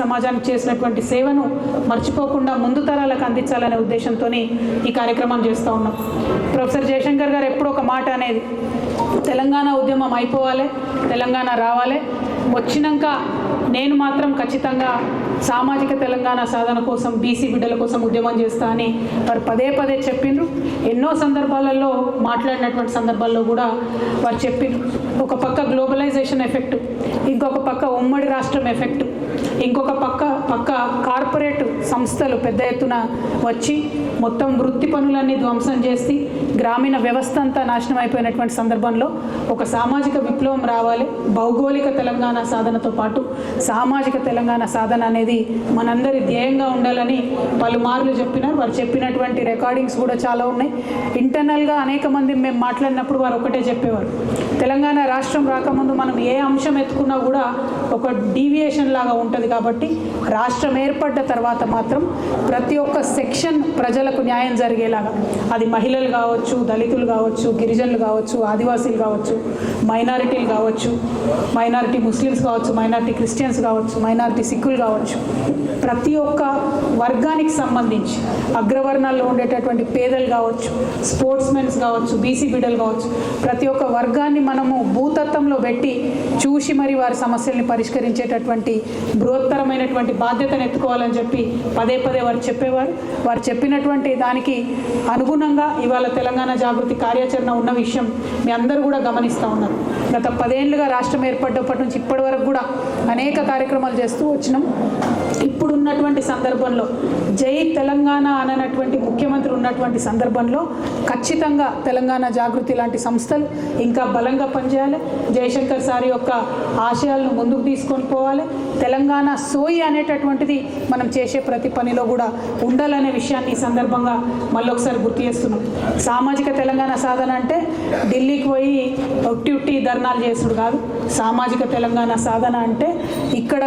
సమాజానికి చేసినటువంటి సేవను మర్చిపోకుండా ముందు తరాలకు అందించాలనే ఉద్దేశంతో ఈ కార్యక్రమం చేస్తూ ఉన్నాం. ప్రొఫెసర్ జయశంకర్ గారు ఎప్పుడూ ఒక మాట అనేది, తెలంగాణ ఉద్యమం అయిపోవాలి, తెలంగాణ రావాలి, వచ్చినాక నేను మాత్రం ఖచ్చితంగా సామాజిక తెలంగాణ సాధన కోసం, బీసీ బిడ్డల కోసం ఉద్యమం చేస్తా అని వారు పదే పదే చెప్పిండ్రు. ఎన్నో సందర్భాలలో మాట్లాడినటువంటి సందర్భాల్లో కూడా వారు చెప్పిండ్రు. ఒక పక్క గ్లోబలైజేషన్ ఎఫెక్ట్, ఇంకొక పక్క ఉమ్మడి రాష్ట్రం ఎఫెక్ట్, ఇంకొక పక్క కార్పొరేట్ సంస్థలు పెద్ద ఎత్తున వచ్చి మొత్తం వృత్తి పనులన్నీ ధ్వంసం చేసి గ్రామీణ వ్యవస్థ అంతా నాశనం అయిపోయినటువంటి సందర్భంలో ఒక సామాజిక విప్లవం రావాలి. భౌగోళిక తెలంగాణ సాధనతో పాటు సామాజిక తెలంగాణ సాధన అనేది మనందరి ధ్యేయంగా ఉండాలని పలుమార్లు చెప్పినారు. వారు చెప్పినటువంటి రికార్డింగ్స్ కూడా చాలా ఉన్నాయి. ఇంటర్నల్గా అనేక మంది మేము మాట్లాడినప్పుడు వారు ఒకటే చెప్పేవారు, తెలంగాణ రాష్ట్రం రాకముందు మనం ఏ అంశం ఎత్తుకున్నా కూడా ఒక డీవియేషన్ లాగా ఉంటుంది, కాబట్టి రాష్ట్రం ఏర్పడ్డ తర్వాత మాత్రం ప్రతి ఒక్క సెక్షన్ ప్రజలకు న్యాయం జరిగేలాగా, అది మహిళలు కావచ్చు, దళితులు కావచ్చు, గిరిజనులు కావచ్చు, ఆదివాసీలు కావచ్చు, మైనారిటీలు కావచ్చు, మైనారిటీ ముస్లిమ్స్ కావచ్చు, మైనారిటీ క్రిస్టియన్స్ కావచ్చు, మైనారిటీ సిక్కులు కావచ్చు, ప్రతి ఒక్క వర్గానికి సంబంధించి అగ్రవర్ణాల్లో ఉండేటటువంటి పేదలు కావచ్చు, స్పోర్ట్స్ మెన్స్ కావచ్చు, బీసీ బిడ్డలు కావచ్చు, ప్రతి ఒక్క వర్గాన్ని మనము భూతత్వంలో పెట్టి చూసి మరి వారి సమస్యల్ని పరిష్కరించేటటువంటి బృహత్తరమైనటువంటి బాధ్యతను ఎత్తుకోవాలని చెప్పి పదే పదే వారు చెప్పేవారు. వారు చెప్పినటువంటి దానికి అనుగుణంగా ఇవాళ తెలంగాణ జాగృతి కార్యాచరణ ఉన్న విషయం మీ అందరూ కూడా గమనిస్తూ ఉన్నారు. గత 10 ఏళ్ళుగా రాష్ట్రం ఏర్పడ్డప్పటి నుంచి ఇప్పటి వరకు కూడా అనేక కార్యక్రమాలు చేస్తూ వచ్చినాం. ఇప్పుడున్నటువంటి సందర్భంలో జై తెలంగాణ అననటువంటి ముఖ్యమంత్రి ఉన్నటువంటి సందర్భంలో ఖచ్చితంగా తెలంగాణ జాగృతి లాంటి సంస్థలు ఇంకా బలంగా పనిచేయాలి. జయశంకర్ సార్ యొక్క ఆశయాలను ముందుకు తీసుకొని పోవాలి. తెలంగాణ సోయి అనేటటువంటిది మనం చేసే ప్రతి పనిలో కూడా ఉండాలనే విషయాన్ని ఈ సందర్భంగా మళ్ళొకసారి గుర్తు చేస్తున్నాం. సామాజిక తెలంగాణ సాధన అంటే ఢిల్లీకి పోయి ఒట్టి ధర్నాలు చేసుడు కాదు. సామాజిక తెలంగాణ సాధన అంటే ఇక్కడ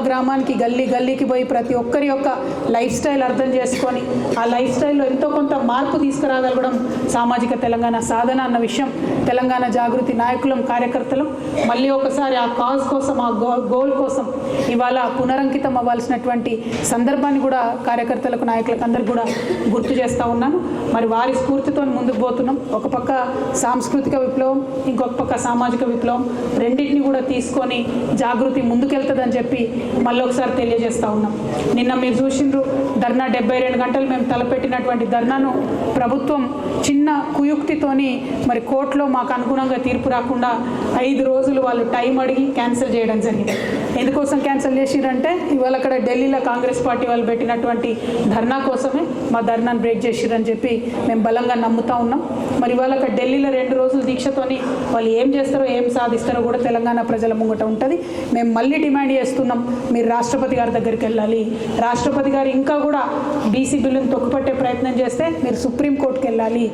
గ్రామానికి గల్లీకి పోయి ప్రతి ఒక్కరి యొక్క లైఫ్ స్టైల్ అర్థం చేసుకొని ఆ లైఫ్ స్టైల్లో ఎంతో కొంత మార్పు తీసుకురాగలగడం సామాజిక తెలంగాణ సాధన అన్న విషయం తెలంగాణ జాగృతి నాయకులం, కార్యకర్తలం మళ్ళీ ఒకసారి ఆ కాజ్ కోసం, ఆ గోల్ కోసం ఇవాళ పునరంకితం అవ్వాల్సినటువంటి సందర్భాన్ని కూడా కార్యకర్తలకు, నాయకులకు అందరికీ కూడా గుర్తు చేస్తూ ఉన్నాను. మరి వారి స్ఫూర్తితో ముందుకు పోతున్నాం. ఒక పక్క సాంస్కృతిక విప్లవం, ఇంకొక పక్క సామాజిక విప్లవం, రెండింటిని కూడా తీసుకొని జాగృతి ముందుకెళ్తుందని చెప్పి మళ్ళీ ఒకసారి తెలియజేస్తూ ఉన్నాం. నిన్న మీరు చూసిండ్రు ధర్నా 72 గంటలు మేము తలపెట్టినటువంటి ధర్నాను ప్రభుత్వం చిన్న కుయుక్తితోని మరి కోర్టులో మాకు అనుగుణంగా తీర్పు రాకుండా 5 రోజులు వాళ్ళు టైం అడిగి క్యాన్సిల్ చేయడం జరిగింది. ఎందుకోసం క్యాన్సిల్ చేసిరంటే ఇవాళ అక్కడ ఢిల్లీలో కాంగ్రెస్ పార్టీ వాళ్ళు పెట్టినటువంటి ధర్నా కోసమే మా ధర్నాను బ్రేక్ చేసిరని చెప్పి మేము బలంగా నమ్ముతా ఉన్నాం. మరి ఇవాళ అక్కడ ఢిల్లీలో 2 రోజుల దీక్షతోని వాళ్ళు ఏం చేస్తారో, ఏం సాధిస్తారో కూడా తెలంగాణ ప్రజల ముంగట ఉంటుంది. మేము మళ్ళీ డిమాండ్ చేస్తున్నాం, మీరు రాష్ట్రపతి గారి దగ్గరికి వెళ్ళాలి. రాష్ట్రపతి గారు ఇంకా కూడా బీసీ బిల్లును తొక్కుపట్టే ప్రయత్నం చేస్తే మీరు సుప్రీంకోర్టుకి వెళ్ళాలి.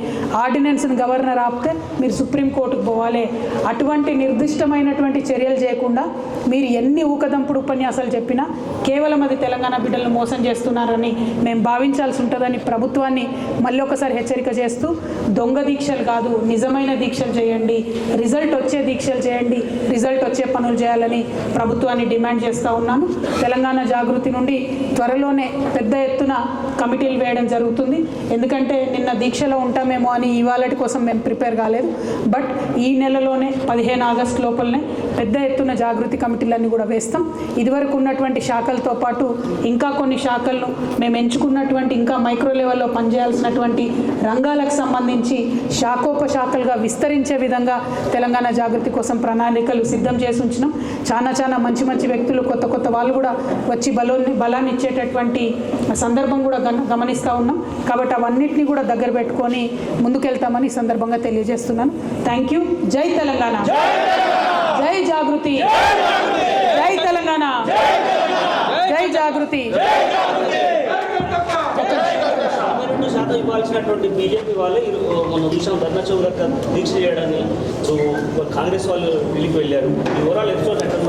ఆర్డినెన్స్ని గవర్నర్ ఆపితే మీరు సుప్రీంకోర్టుకు పోవాలి. అటువంటి నిర్దిష్టమైనటువంటి చర్యలు చేయకుండా మీరు ఎన్ని ఊకదంపుడు ఉపన్యాసాలు చెప్పినా కేవలం అది తెలంగాణ బిడ్డలను మోసం చేస్తున్నారని మేము భావించాల్సి ఉంటుందని ప్రభుత్వాన్ని మళ్ళీ ఒకసారి హెచ్చరిక చేస్తూ, దొంగ దీక్షలు కాదు, నిజమైన దీక్షలు చేయండి, రిజల్ట్ వచ్చే దీక్షలు చేయండి, రిజల్ట్ వచ్చే పనులు చేయాలని ప్రభుత్వాన్ని డిమాండ్ చేస్తూ ఉన్నాను. తెలంగాణ జాగృతి నుండి త్వరలోనే పెద్ద ఎత్తున కమిటీలు వేయడం జరుగుతుంది. ఎందుకంటే నిన్న దీక్షలో ఉంటామేమో అని ఇవాళటి కోసం మేము ప్రిపేర్ కాలేదు. బట్ ఈ నెలలోనే 15 ఆగస్టు లోపలనే పెద్ద ఎత్తున జాగృతి కమిటీలన్నీ కూడా వేస్తాం. ఇదివరకు ఉన్నటువంటి శాఖలతో పాటు ఇంకా కొన్ని శాఖలను మేము ఎంచుకున్నటువంటి ఇంకా మైక్రో లెవెల్లో పనిచేయాల్సినటువంటి రంగాలకు సంబంధించి శాఖోపశాఖలుగా విస్తరించే విధంగా తెలంగాణ జాగృతి కోసం ప్రణాళికలు సిద్ధం చేసి ఉంచినాం. చాలా మంచి వ్యక్తులు, కొత్త వాళ్ళు కూడా వచ్చి బలాన్ని ఇచ్చేటటువంటి సందర్భం కూడా గమనిస్తూ ఉన్నాం. కాబట్టి అవన్నిటిని కూడా దగ్గర పెట్టుకొని ముందుకెళ్తామని ఈ సందర్భంగా తెలియజేస్తున్నాను. Thank you. జై తెలంగాణ, జై జాగృతి, జై తెలంగాణ, జై జాగృతి. ఇవ్వాల్సినటువంటి బీజేపీ వాళ్ళు మన చూసాం ధర్నా చౌక దీక్ష చేయడాన్ని, సో కాంగ్రెస్ వాళ్ళు ఢిల్లీకి వెళ్ళారు. ఈ ఓవరాల్ ఎపిసోడ్ ఎక్కడ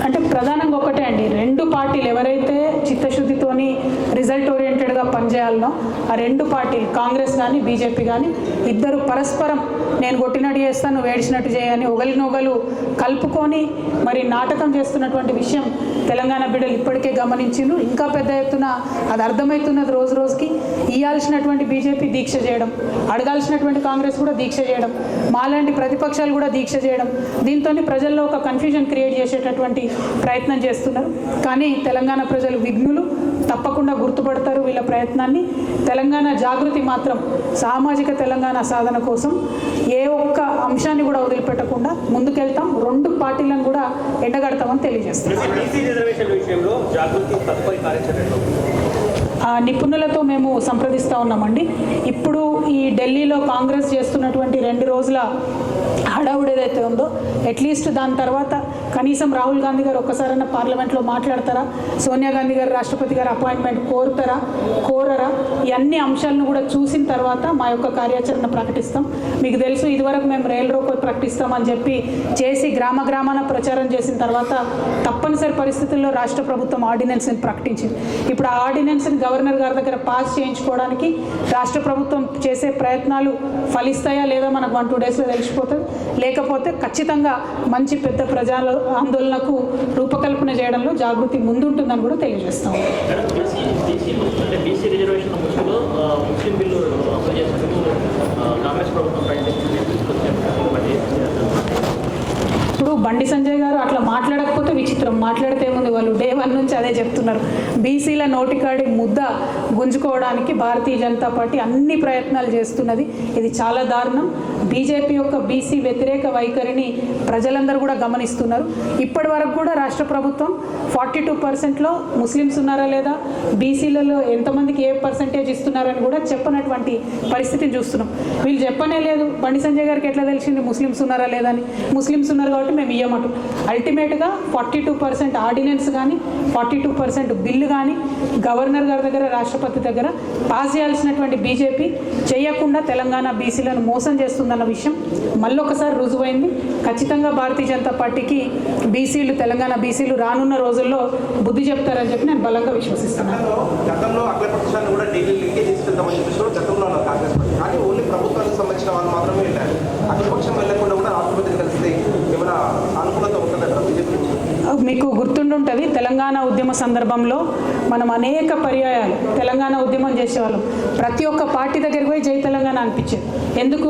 అంటే ప్రధానంగా ఒకటే అండి, రెండు పార్టీలు ఎవరైతే చిత్తశుద్ధితోని రిజల్ట్ ఓరియంటెడ్గా పనిచేయాలనో ఆ రెండు పార్టీలు కాంగ్రెస్ కానీ బీజేపీ కానీ ఇద్దరు పరస్పరం నేను కొట్టినట్టు చేస్తాను నువ్వు ఏడిచినట్టు చేయని ఒకరినొకరు కలుపుకొని మరి నాటకం చేస్తున్నటువంటి విషయం తెలంగాణ బిడ్డలు ఇప్పటికే గమనించిండ్రు. ఇంకా పెద్ద ఎత్తున అది అర్థమవుతున్నది రోజు రోజుకి. ఇవ్వాల్సినటువంటి బీజేపీ దీక్ష చేయడం, అడగాల్సినటువంటి కాంగ్రెస్ కూడా దీక్ష చేయడం, మాలాంటి ప్రతిపక్షాలు కూడా దీక్ష చేయడం, దీంతో ప్రజల్లో ఒక కన్ఫ్యూజన్ క్రియేట్ చేసేటటువంటి ప్రయత్నం చేస్తున్నారు. కానీ తెలంగాణ ప్రజలు విఘ్నులు, తప్పకుండా గుర్తుపడతారు వీళ్ళ ప్రయత్నాన్ని. తెలంగాణ జాగృతి మాత్రం సామాజిక తెలంగాణ సాధన కోసం ఏ ఒక్క అంశాన్ని కూడా వదిలిపెట్టకుండా ముందుకెళ్తాం. రెండు పార్టీలను కూడా ఎండగడతామని తెలియజేస్తాం. నిపుణులతో మేము సంప్రదిస్తూ ఉన్నామండి. ఇప్పుడు ఈ ఢిల్లీలో కాంగ్రెస్ చేస్తున్నటువంటి 2 రోజుల హడావుడి ఏదైతే ఉందో అట్లీస్ట్ దాని తర్వాత కనీసం రాహుల్ గాంధీ గారు ఒక్కసారైనా పార్లమెంట్లో మాట్లాడతారా, సోనియా గాంధీ గారు రాష్ట్రపతి గారు అపాయింట్మెంట్ కోరరా, ఈ అన్ని అంశాలను కూడా చూసిన తర్వాత మా యొక్క కార్యాచరణ ప్రకటిస్తాం. మీకు తెలుసు ఇదివరకు మేము రైలు రోకో ప్రకటిస్తామని చెప్పి చేసి గ్రామాన ప్రచారం చేసిన తర్వాత తప్పనిసరి పరిస్థితుల్లో రాష్ట్ర ప్రభుత్వం ఆర్డినెన్స్ని ప్రకటించింది. ఇప్పుడు ఆ ఆర్డినెన్స్ని గవర్నర్ గారి దగ్గర పాస్ చేయించుకోవడానికి రాష్ట్ర ప్రభుత్వం చేసే ప్రయత్నాలు ఫలిస్తాయా లేదా మనకు 1-2 డేస్లో తెలిసిపోతుంది. లేకపోతే ఖచ్చితంగా మంచి పెద్ద ప్రజా ఆందోళనకు రూపకల్పన చేయడంలో జాగృతి ముందుంటుందని కూడా తెలియజేస్తాం. ఇప్పుడు బండి సంజయ్ గారు అట్లా మాట్లాడకపోతే విచిత్రం, మాట్లాడితే ఏముంది, వాళ్ళు డే 1 నుంచి అదే చెప్తున్నారు. బీసీల నోటికాడి ముద్ద గుంజుకోవడానికి భారతీయ జనతా పార్టీ అన్ని ప్రయత్నాలు చేస్తున్నది. ఇది చాలా దారుణం. బీజేపీ యొక్క బీసీ వ్యతిరేక వైఖరిని ప్రజలందరూ కూడా గమనిస్తున్నారు. ఇప్పటి వరకు కూడా రాష్ట్ర ప్రభుత్వం 42%లో ముస్లిమ్స్ ఉన్నారా లేదా, బీసీలలో ఎంతమందికి ఏ పర్సంటేజ్ ఇస్తున్నారని కూడా చెప్పనటువంటి పరిస్థితిని చూస్తున్నాం. వీళ్ళు చెప్పనే లేదు. బండి సంజయ్ గారికి ఎట్లా తెలిసింది ముస్లిమ్స్ ఉన్నారా లేదా అని? ముస్లిమ్స్ ఉన్నారు కాబట్టి మేము ఇయ్యమటు. అల్టిమేట్గా 42% ఆర్డినెన్స్ కానీ 42% బిల్లు కానీ గవర్నర్ గారి దగ్గర రాష్ట్రపతి దగ్గర పాస్ చేయాల్సినటువంటి బీజేపీ చేయకుండా తెలంగాణ బీసీలను మోసం చేస్తుందన్న విషయం మళ్ళొకసారి రుజువైంది. ఖచ్చితంగా భారతీయ జనతా పార్టీకి బీసీలు, తెలంగాణ బీసీలు రానున్న రోజుల్లో బుద్ధి చెప్తారని చెప్పి నేను బలంగా విశ్వసిస్తున్నాను. గతంలో అఖిలపక్షాన్ని కూడా ఢిల్లీ లింకే తీసుకెళ్తామని చెప్పేసి కూడా గతంలో కాంగ్రెస్ పార్టీ, కానీ ఓన్లీ ప్రభుత్వానికి సంబంధించిన వాళ్ళు మాత్రమే వెళ్ళారు. అఖిలపక్షం వెళ్ళకుండా కూడా రాష్ట్రపతిని కలిస్తే ఏమైనా అనుకూలత ఉంటుందంటారా బీజేపీ? మీకు గుర్తుండుంటుంది, తెలంగాణ ఉద్యమ సందర్భంలో మనం అనేక పర్యాయాలు తెలంగాణ ఉద్యమం చేసేవాళ్ళం. ప్రతి ఒక్క పార్టీ దగ్గరికి పోయి జై తెలంగాణ అనిపించేది. ఎందుకు?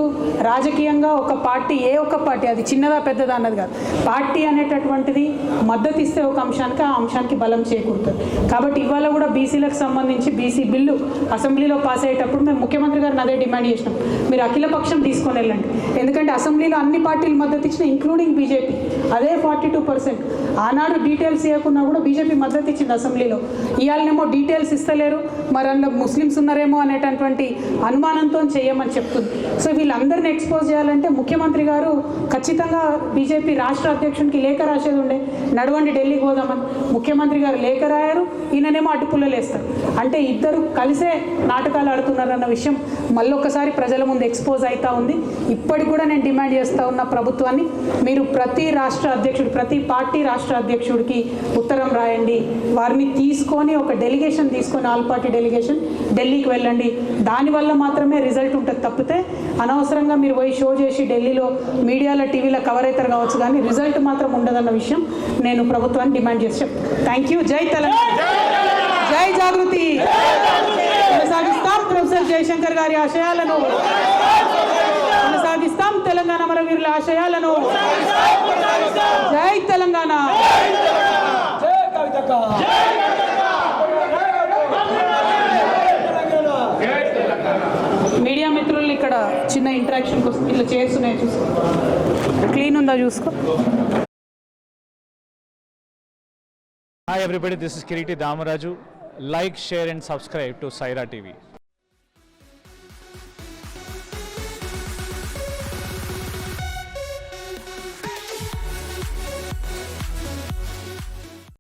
రాజకీయంగా ఒక పార్టీ, ఏ ఒక్క పార్టీ, అది చిన్నదా పెద్దదా అన్నది కాదు, పార్టీ అనేటటువంటిది మద్దతు ఇస్తే ఒక అంశానికి, ఆ అంశానికి బలం చేకూరుతుంది. కాబట్టి ఇవాళ కూడా బీసీలకు సంబంధించి బీసీ బిల్లు అసెంబ్లీలో పాస్ అయ్యేటప్పుడు మేము ముఖ్యమంత్రి గారిని అదే డిమాండ్ చేసినాం, మీరు అఖిలపక్షం తీసుకొని వెళ్ళండి. ఎందుకంటే అసెంబ్లీలో అన్ని పార్టీలు మద్దతు ఇచ్చిన, ఇంక్లూడింగ్ బీజేపీ, అదే 42%. ఆనాడు డీటెయిల్స్ ఇవ్వకున్నా కూడా బీజేపీ మద్దతు ఇచ్చింది అసెంబ్లీలో. ఇవాళనేమో డీటెయిల్స్ ఇస్తలేరు, మరి అందులో ముస్లిమ్స్ ఉన్నారేమో అనేటటువంటి అనుమానంతో చేయమని చెప్తుంది. సో వీళ్ళందరినీ ఎక్స్పోజ్ చేయాలంటే ముఖ్యమంత్రి గారు ఖచ్చితంగా బీజేపీ రాష్ట్ర అధ్యక్షునికి లేఖ రాసేది ఉండే, నడవండి ఢిల్లీకి పోదామని. ముఖ్యమంత్రి గారు లేఖ రాయారు, ఈయననేమో అడ్డుపుల్లలేస్తారు. అంటే ఇద్దరు కలిసే నాటకాలు ఆడుతున్నారన్న విషయం మళ్ళొకసారి ప్రజల ముందు ఎక్స్పోజ్ అవుతూ ఉంది. ఇప్పటికి కూడా నేను డిమాండ్ చేస్తూ ఉన్న ప్రభుత్వాన్ని, మీరు ప్రతి రాష్ట్ర అధ్యక్షుడు, ప్రతి పార్టీ రాష్ట్ర అధ్యక్షుడికి ఉత్తరం రాయండి, వారిని తీసుకొని ఒక డెలిగేషన్ తీసుకొని, ఆల్ పార్టీ డెలిగేషన్ ఢిల్లీకి వెళ్ళండి. దానివల్ల మాత్రమే రిజల్ట్ ఉంటుంది. తప్పితే అనవసరంగా మీరు పోయి షో చేసి ఢిల్లీలో మీడియాలో, టీవీలో కవర్ అవుతారు కావచ్చు, కానీ రిజల్ట్ మాత్రం ఉండదన్న విషయం నేను ప్రభుత్వాన్ని డిమాండ్ చేసి చెప్తాను. Thank you. జై తెలంగాణ, జై జాగృతి. కొనసాగిస్తాం ప్రొఫెసర్ జయశంకర్ గారి ఆశయాలను, కొనసాగిస్తాం తెలంగాణ అమరవీరుల ఆశయాలను. జై తెలంగాణ. మీడియా మిత్రులు ఇక్కడ చిన్న ఇంటరాక్షన్ కోసం ఇట్లా చేస్తున్నాయి, చూసుకో, క్లీన్ ఉందా చూసుకో. Hi everybody, this is Kiriti Damaraju. Like, share and subscribe to Saira TV.